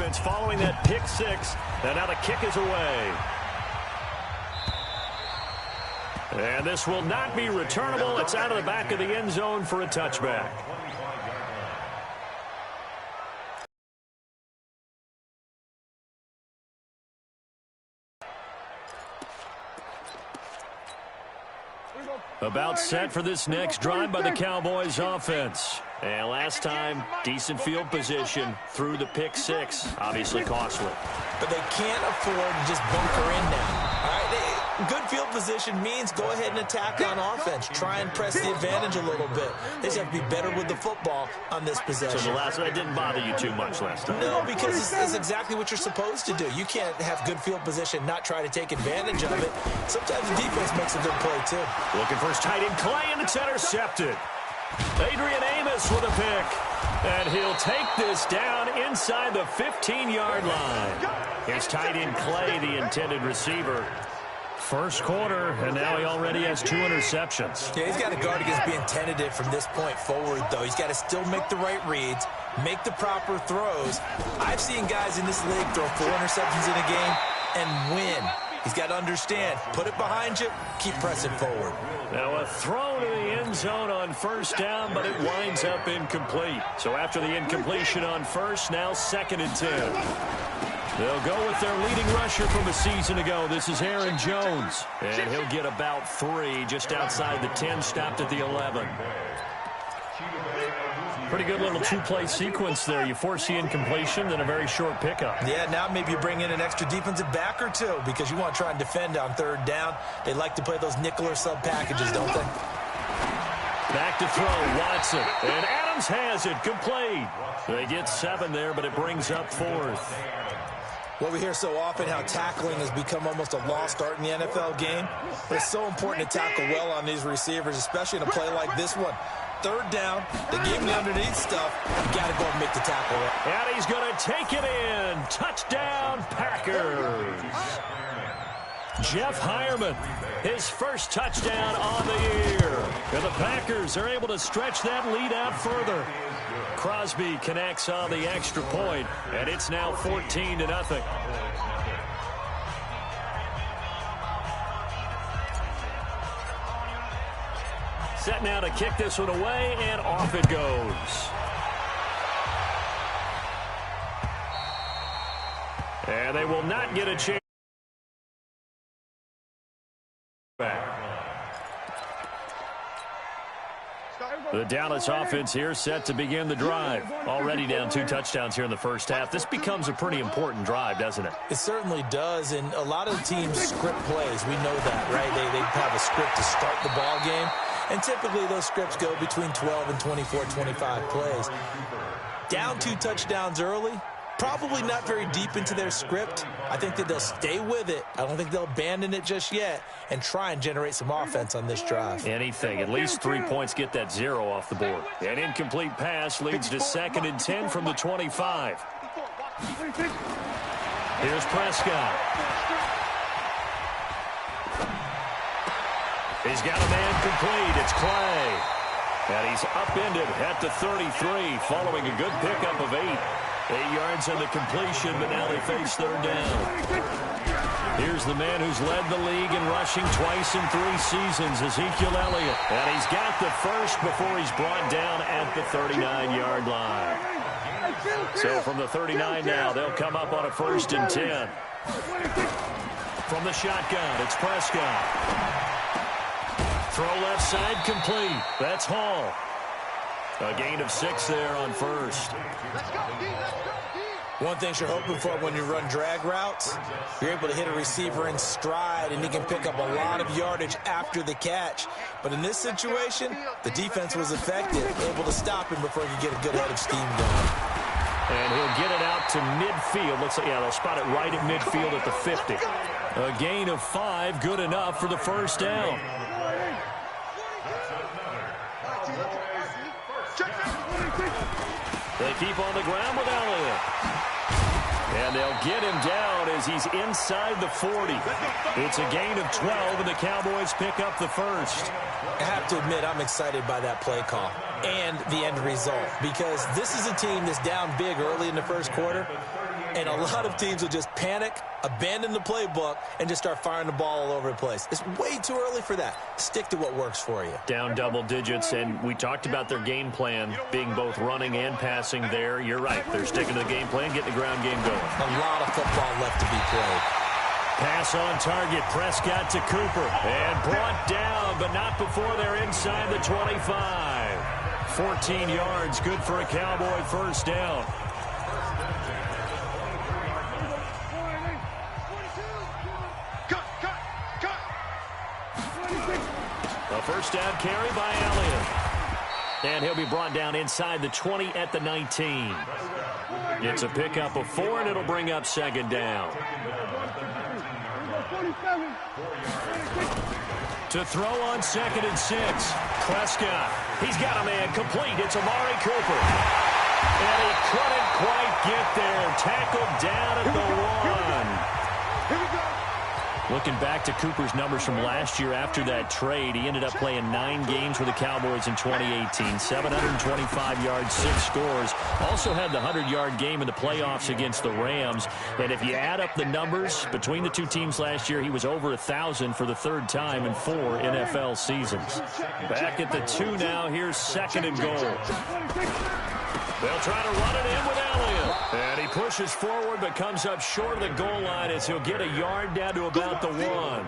offense following that pick six. And now the kick is away. And this will not be returnable. It's out of the back of the end zone for a touchback. About set for this next drive by the Cowboys offense. And last time, decent field position through the pick six. Obviously costly. But they can't afford to just bunker in now. All right, good field position means go ahead and attack on offense. Try and press the advantage a little bit. They just have to be better with the football on this possession. So the last one didn't bother you too much last time? No, because it's exactly what you're supposed to do. You can't have good field position, not try to take advantage of it. Sometimes the defense makes a good play, too. Looking for his tight end, Clay, and it's intercepted. Adrian Amos with a pick. And he'll take this down inside the 15-yard line. Here's tight end Clay, the intended receiver. First quarter, and now he already has 2 interceptions. Yeah, he's got to guard against being tentative from this point forward, though. He's got to still make the right reads, make the proper throws. I've seen guys in this league throw 4 interceptions in a game and win. He's got to understand, put it behind you, keep pressing forward. Now a throw to the end zone on first down, but it winds up incomplete. So after the incompletion on first, now 2nd and 10. They'll go with their leading rusher from a season ago. This is Aaron Jones. And he'll get about 3 just outside the 10, stopped at the 11. Pretty good little 2-play sequence there. You force the incompletion, then a very short pickup. Yeah, now maybe you bring in an extra defensive back or 2 because you want to try and defend on 3rd down. They like to play those nickel or sub packages, don't they? Back to throw, Watson. And Adams has it, complete. They get 7 there, but it brings up 4th. What we hear so often, how tackling has become almost a lost art in the NFL game. But it's so important to tackle well on these receivers, especially in a play like this one. 3rd down, they gave him the underneath stuff. You got to go and make the tackle. And he's going to take it in. Touchdown, Packers. Jeff Hireman, his first touchdown on the year. And the Packers are able to stretch that lead out further. Crosby connects on the extra point, and it's now 14-0. Set now to kick this one away, and off it goes. And they will not get a chance. Back. The Dallas offense here set to begin the drive. Already down 2 touchdowns here in the first half. This becomes a pretty important drive, doesn't it? It certainly does, and a lot of the teams script plays. We know that, right? They have a script to start the ball game, and typically those scripts go between 12 and 24, 25 plays. Down 2 touchdowns early, probably not very deep into their script. I think that they'll stay with it. I don't think they'll abandon it just yet and try and generate some offense on this drive. Anything. At least 3 points, get that 0 off the board. An incomplete pass leads to 2nd and 10 from the 25. Here's Prescott. He's got a man complete. It's Clay. And he's upended at the 33 following a good pickup of 8. 8 yards on the completion, but now they face 3rd down. Here's the man who's led the league in rushing twice in 3 seasons, Ezekiel Elliott. And he's got the first before he's brought down at the 39-yard line. So from the 39 now, they'll come up on a 1st and 10. From the shotgun, it's Prescott. Throw left side complete. That's Hall. A gain of 6 there on 1st. One thing you're hoping for when you run drag routes, you're able to hit a receiver in stride, and he can pick up a lot of yardage after the catch. But in this situation, the defense was effective, able to stop him before he could get a good head of steam going. And he'll get it out to midfield. Looks like, yeah, they'll spot it right at midfield at the 50. A gain of 5, good enough for the 1st down. They keep on the ground with Elliott. And they'll get him down as he's inside the 40. It's a gain of 12, and the Cowboys pick up the 1st. I have to admit, I'm excited by that play call and the end result, because this is a team that's down big early in the 1st quarter. And a lot of teams will just panic, abandon the playbook, and just start firing the ball all over the place. It's way too early for that. Stick to what works for you. Down double digits, and we talked about their game plan being both running and passing there. You're right. They're sticking to the game plan, getting the ground game going. A lot of football left to be played. Pass on target. Prescott to Cooper. And brought down, but not before they're inside the 25. 14 yards, good for a Cowboy first down. A first down carry by Elliott. And he'll be brought down inside the 20 at the 19. It's a pickup of 4, and it'll bring up second down. To throw on 2nd and 6. Prescott. He's got a man complete. It's Amari Cooper. And he couldn't quite get there. Tackled down at the 1. Here we go. Looking back to Cooper's numbers from last year after that trade, he ended up playing 9 games for the Cowboys in 2018. 725 yards, 6 scores. Also had the 100-yard game in the playoffs against the Rams. And if you add up the numbers between the two teams last year, he was over 1,000 for the 3rd time in 4 NFL seasons. Back at the 2 now. Here's 2nd and goal. They'll try to run it in with Elliott. And he pushes forward but comes up short of the goal line as he'll get a yard down to about the 1.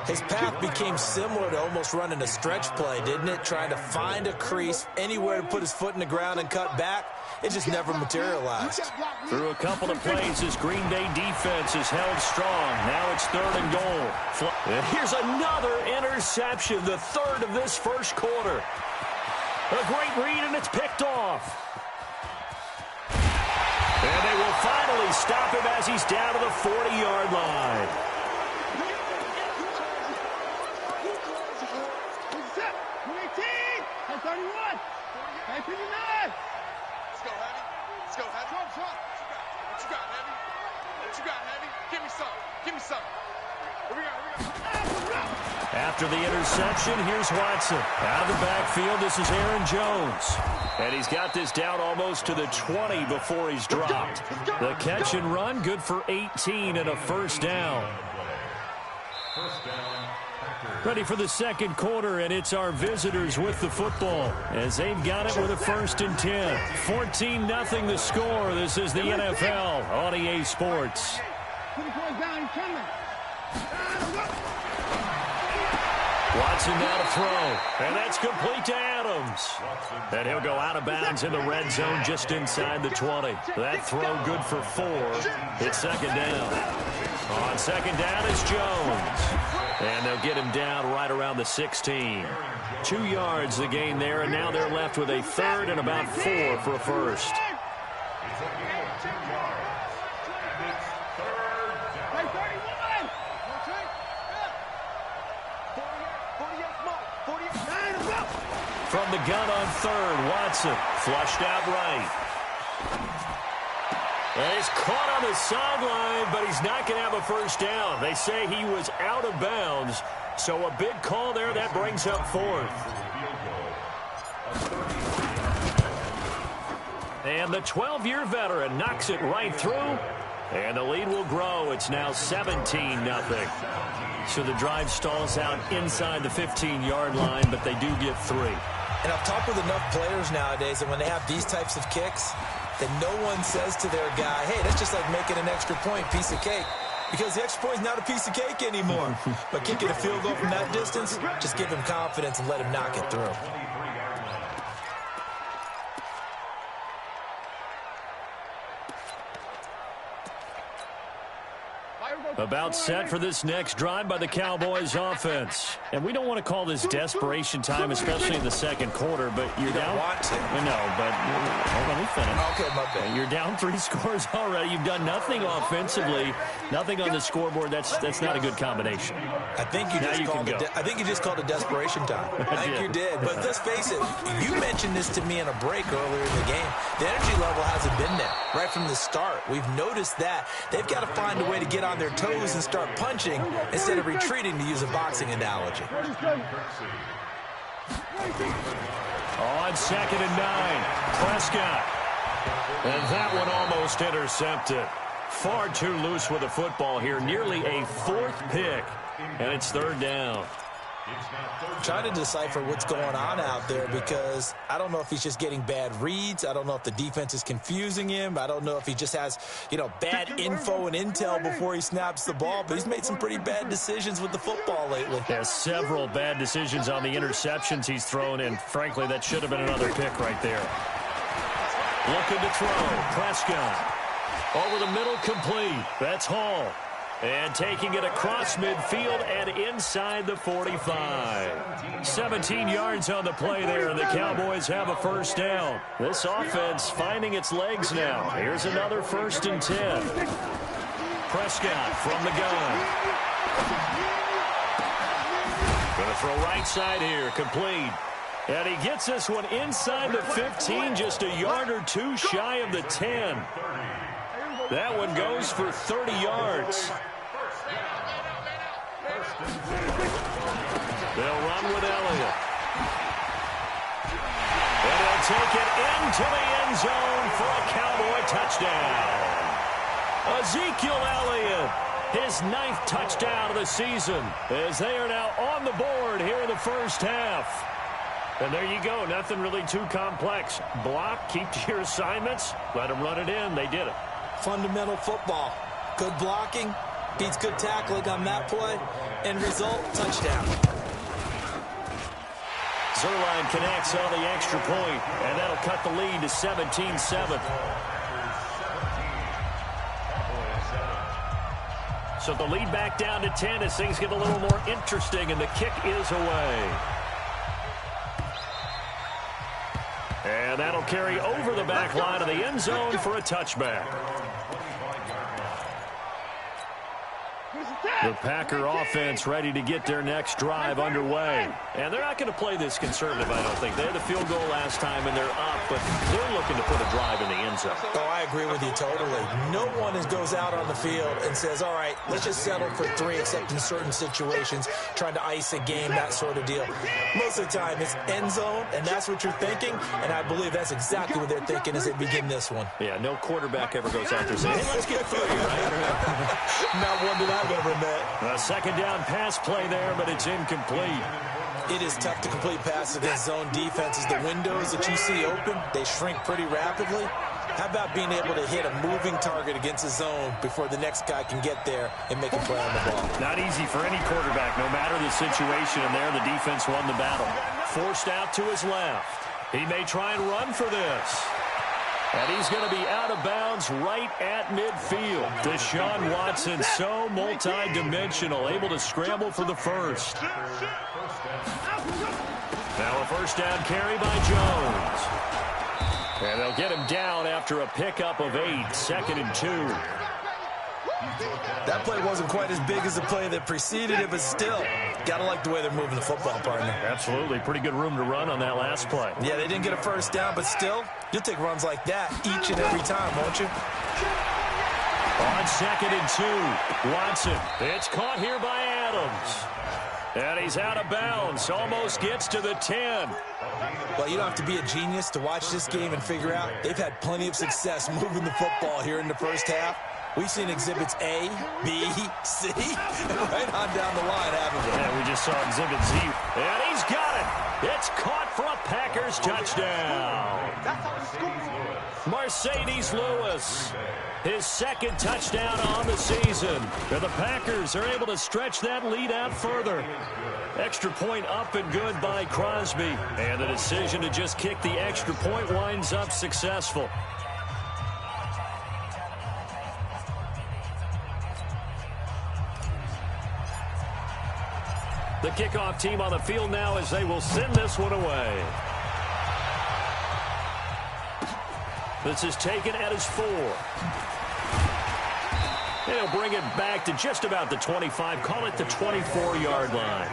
His path became similar to almost running a stretch play, didn't it? Trying to find a crease, anywhere to put his foot in the ground and cut back. It just never materialized. Through a couple of plays, this Green Bay defense is held strong. Now it's 3rd and goal. And here's another interception, the 3rd of this first quarter. A great read, and it's picked off. And they will finally stop him as he's down to the 40-yard line. Let's go, Heavy. Let's go, Heavy. What you got, Heavy? What you got, Heavy? Give me some. Give me some. Here we go. After the interception, here's Watson. Out of the backfield, this is Aaron Jones. And he's got this down almost to the 20 before he's dropped. The catch and run, good for 18 and a first down. Ready for the second quarter, and it's our visitors with the football as they've got it with a 1st and 10. 14-0 the score. This is the NFL on EA Sports. Watson now to throw, and that's complete to Adams. And he'll go out of bounds in the red zone just inside the 20. That throw good for 4. It's 2nd down. On 2nd down is Jones. And they'll get him down right around the 16. 2 yards the gain there, and now they're left with a 3rd and about 4 for a first. From the gun on 3rd, Watson flushed out right. And he's caught on the sideline, but he's not going to have a first down. They say he was out of bounds, so a big call there. That brings up 4th. And the 12-year veteran knocks it right through, and the lead will grow. It's now 17-0. So the drive stalls out inside the 15-yard line, but they do get 3. And I've talked with enough players nowadays that when they have these types of kicks, that no one says to their guy, hey, that's just like making an extra point, piece of cake. Because the extra point is not a piece of cake anymore. But kicking a field goal from that distance, just give him confidence and let him knock it through. About set for this next drive by the Cowboys offense. And we don't want to call this desperation time, especially in the second quarter, but you're down. Want to. No, but hold on, let me finish. Okay, my bad. You're down 3 scores already. You've done nothing offensively, nothing on the scoreboard. That's not a good combination. I think you just called it desperation time. I think you did. But let's face it, you mentioned this to me in a break earlier in the game. The energy level hasn't been there right from the start. We've noticed that. They've got to find a way to get on their toes and start punching instead of retreating, to use a boxing analogy. On 2nd and 9, Prescott. And that one almost intercepted. Far too loose with the football here. Nearly a fourth pick. And it's third down. Trying to decipher what's going on out there because I don't know if he's just getting bad reads. I don't know if the defense is confusing him. I don't know if he just has, bad info and intel before he snaps the ball. But he's made some pretty bad decisions with the football lately. Has several bad decisions on the interceptions he's thrown, and frankly, that should have been another pick right there. Looking to throw. Prescott. Over the middle, complete. That's Hall. And taking it across midfield and inside the 45. 17 yards on the play there, and the Cowboys have a first down. This offense finding its legs now. Here's another 1st and 10. Prescott from the gun. Going to throw right side here, complete. And he gets this one inside the 15, just a yard or two shy of the 10. That one goes for 30 yards. They'll run with Elliott. And he'll take it into the end zone for a Cowboy touchdown. Ezekiel Elliott, his 9th touchdown of the season, as they are now on the board here in the first half. And there you go, nothing really too complex. Block, keep to your assignments, let them run it in. They did it. Fundamental football. Good blocking, beats good tackling on that play, end result, touchdown. Zerline connects on the extra point, and that'll cut the lead to 17-7. So the lead back down to 10 as things get a little more interesting, and the kick is away. And that'll carry over the back line of the end zone for a touchback. The Packer offense ready to get their next drive underway. And they're not going to play this conservative, I don't think. They had the field goal last time, and they're up, but they're looking to put a drive in the end zone. Oh, I agree with you totally. No one goes out on the field and says, all right, let's just settle for 3, except in certain situations, trying to ice a game, that sort of deal. Most of the time, it's end zone, and that's what you're thinking, and I believe that's exactly what they're thinking as they begin this one. Yeah, no quarterback ever goes out there saying, hey, let's get 3, right? Not one that I've ever met. A second down pass play there, but it's incomplete. It is tough to complete passes against zone defenses. The windows that you see open, they shrink pretty rapidly. How about being able to hit a moving target against a zone before the next guy can get there and make a play on the ball? Not easy for any quarterback, no matter the situation, and there the defense won the battle. Forced out to his left. He may try and run for this. And he's going to be out of bounds right at midfield. Deshaun Watson, so multi-dimensional, able to scramble for the first. Now a first down carry by Jones. And they'll get him down after a pickup of 8, 2nd and 2. That play wasn't quite as big as the play that preceded it, but still, gotta like the way they're moving the football, partner. Absolutely. Pretty good room to run on that last play. Yeah, they didn't get a first down, but still, you'll take runs like that each and every time, won't you? On 2nd and 2, Watson. It's caught here by Adams. And he's out of bounds. Almost gets to the 10. Well, you don't have to be a genius to watch this game and figure out they've had plenty of success moving the football here in the first half. We've seen exhibits A, B, C, and right on down the line, haven't we? Yeah, we just saw exhibit Z. And he's got it. It's caught for a Packers touchdown. Mercedes Lewis, his 2nd touchdown on the season. And the Packers are able to stretch that lead out further. Extra point up and good by Crosby. And the decision to just kick the extra point winds up successful. The kickoff team on the field now as they will send this one away. This is taken at his 4. And he'll bring it back to just about the 25. Call it the 24-yard line.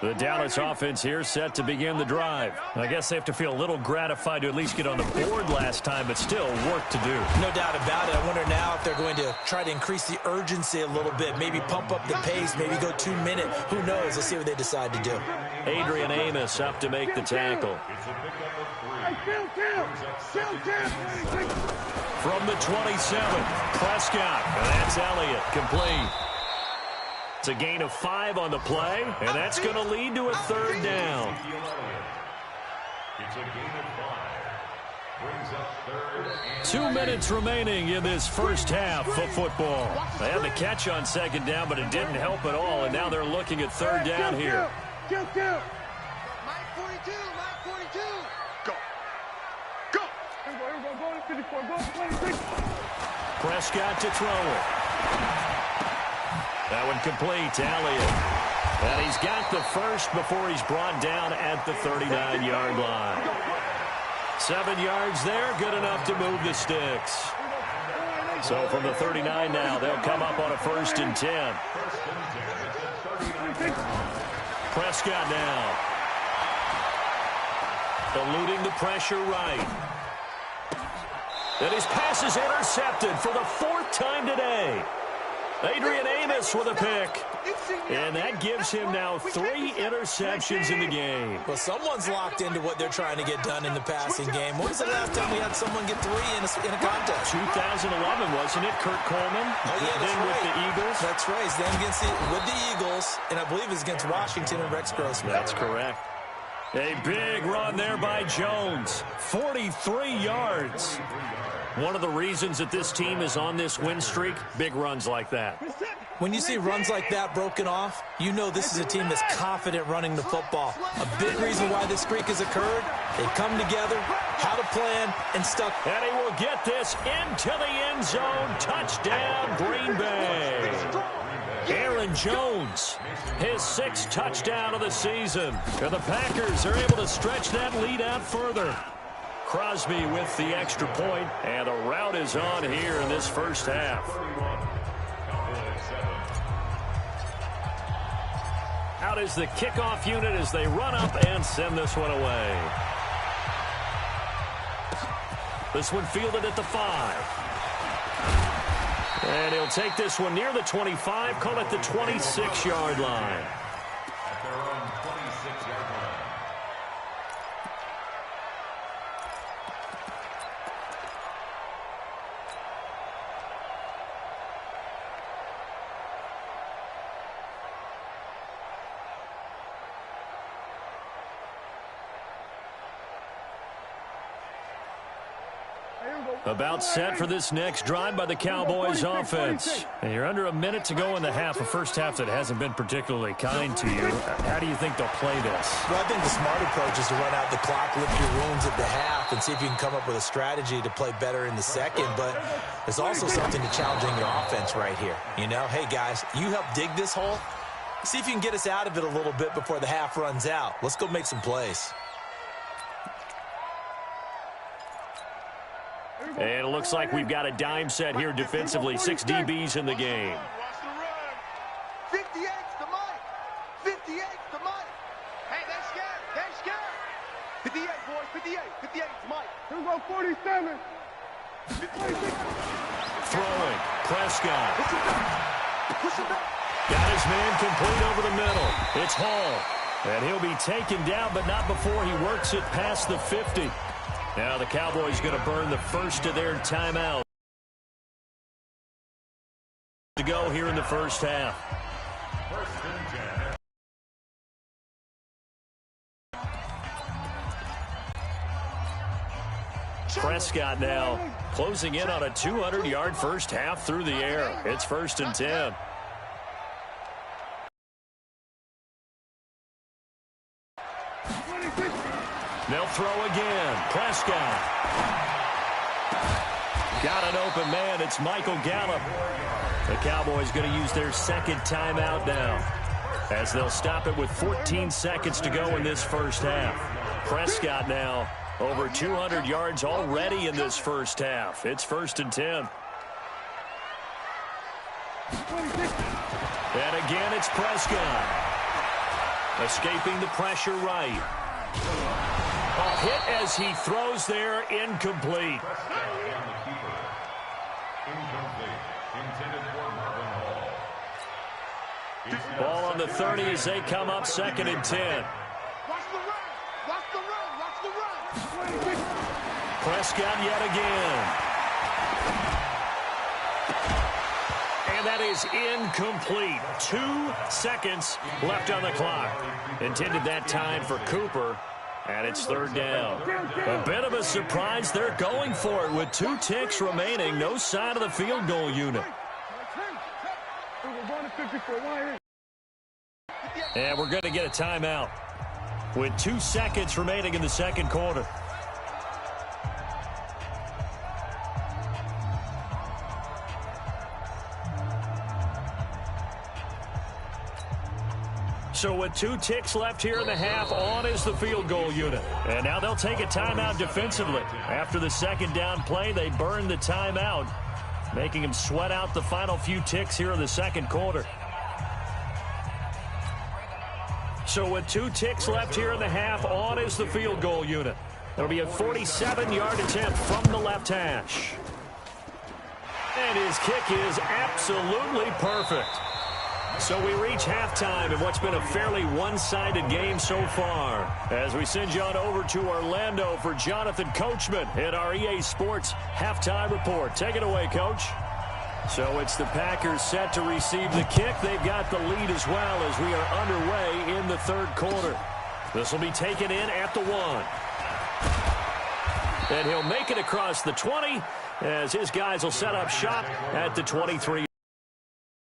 The Dallas offense here set to begin the drive. I guess they have to feel a little gratified to at least get on the board last time, but still work to do. No doubt about it. I wonder now if they're going to try to increase the urgency a little bit, maybe pump up the pace, maybe go 2-minute. Who knows? Let's see what they decide to do. Adrian Amos up to make the tackle. From the 27, Prescott, and that's Elliott, complete. It's a gain of 5 on the play, and that's going to lead to a third down. It's a gain of 5. Brings up third and 2 minutes remaining in this first half of football. They had the catch on second down, but it didn't help at all, and now they're looking at third down here. Mike 42, Mike 42. Go. Go. Prescott to throw it. That one complete to Elliott. And he's got the first before he's brought down at the 39-yard line. 7 yards there, good enough to move the sticks. So from the 39 now, they'll come up on a 1st and 10. Prescott now. Eluding the pressure right. And his pass is intercepted for the 4th time today. Adrian Amos with a pick. And that gives him now 3 interceptions in the game. Well, someone's locked into what they're trying to get done in the passing game. When was the last time we had someone get 3 in a contest? 2011, wasn't it? Kurt Coleman. Oh, yeah, then right. with the Eagles. That's right. It's then with the Eagles, and I believe it's against Washington and Rex Grossman. That's correct. A big run there by Jones. 43 yards. One of the reasons that this team is on this win streak, big runs like that. When you see runs like that broken off, you know this is a team that's confident running the football. A big reason why this streak has occurred, they come together, had a plan, and stuck. And he will get this into the end zone. Touchdown, Green Bay. Aaron Jones, his 6th touchdown of the season. And the Packers are able to stretch that lead out further. Crosby with the extra point, and the route is on here in this first half. Out is the kickoff unit as they run up and send this one away. This one fielded at the 5. And he'll take this one near the 25, call it the 26-yard line. at their own 26-yard line. About set for this next drive by the Cowboys offense. And you're under a minute to go in the half, a first half that hasn't been particularly kind to you. How do you think they'll play this? Well, I think the smart approach is to run out the clock, lick your wounds at the half, and see if you can come up with a strategy to play better in the second. But there's also something to challenging your offense right here. You know, hey, guys, you help dig this hole. See if you can get us out of it a little bit before the half runs out. Let's go make some plays. And it looks like we've got a dime set here defensively. 6 DBs in the game. Watch the run. 58's the Mike. 58's the Mike. Hey, they're scared. They're scared. 58, boys. 58. 58's Mike. Here we go, 47. Throwing. Prescott. Push him back. Push him back. Got his man complete over the middle. It's Hall. And he'll be taken down, but not before he works it past the 50. Now the Cowboys going to burn the first of their timeouts to go here in the first half. Prescott now closing in on a 200-yard first half through the air. It's 1st and 10. They'll throw again. Prescott. Got an open man. It's Michael Gallup. The Cowboys going to use their second timeout now, as they'll stop it with 14 seconds to go in this first half. Prescott now over 200 yards already in this first half. It's 1st and 10. And again, it's Prescott. Escaping the pressure right. A hit as he throws there, incomplete. Ball on the 30 as they come up 2nd and 10. Watch the run. Watch the run. Watch the run. Prescott yet again. And that is incomplete. 2 seconds left on the clock. Intended that time for Cooper, and it's 3rd down. A bit of a surprise. They're going for it with 2 ticks remaining. No sign of the field goal unit. And we're going to get a timeout with 2 seconds remaining in the 2nd quarter. So with 2 ticks left here in the half, on is the field goal unit. And now they'll take a timeout defensively. After the 2nd down play, they burn the timeout, making them sweat out the final few ticks here in the 2nd quarter. So with 2 ticks left here in the half, on is the field goal unit. It'll be a 47-yard attempt from the left hash. And his kick is absolutely perfect. So we reach halftime in what's been a fairly one-sided game so far. As we send you on over to Orlando for Jonathan Coachman in our EA Sports Halftime Report. Take it away, Coach. So it's the Packers set to receive the kick. They've got the lead as well as we are underway in the 3rd quarter. This will be taken in at the 1. And he'll make it across the 20 as his guys will set up shop at the 23.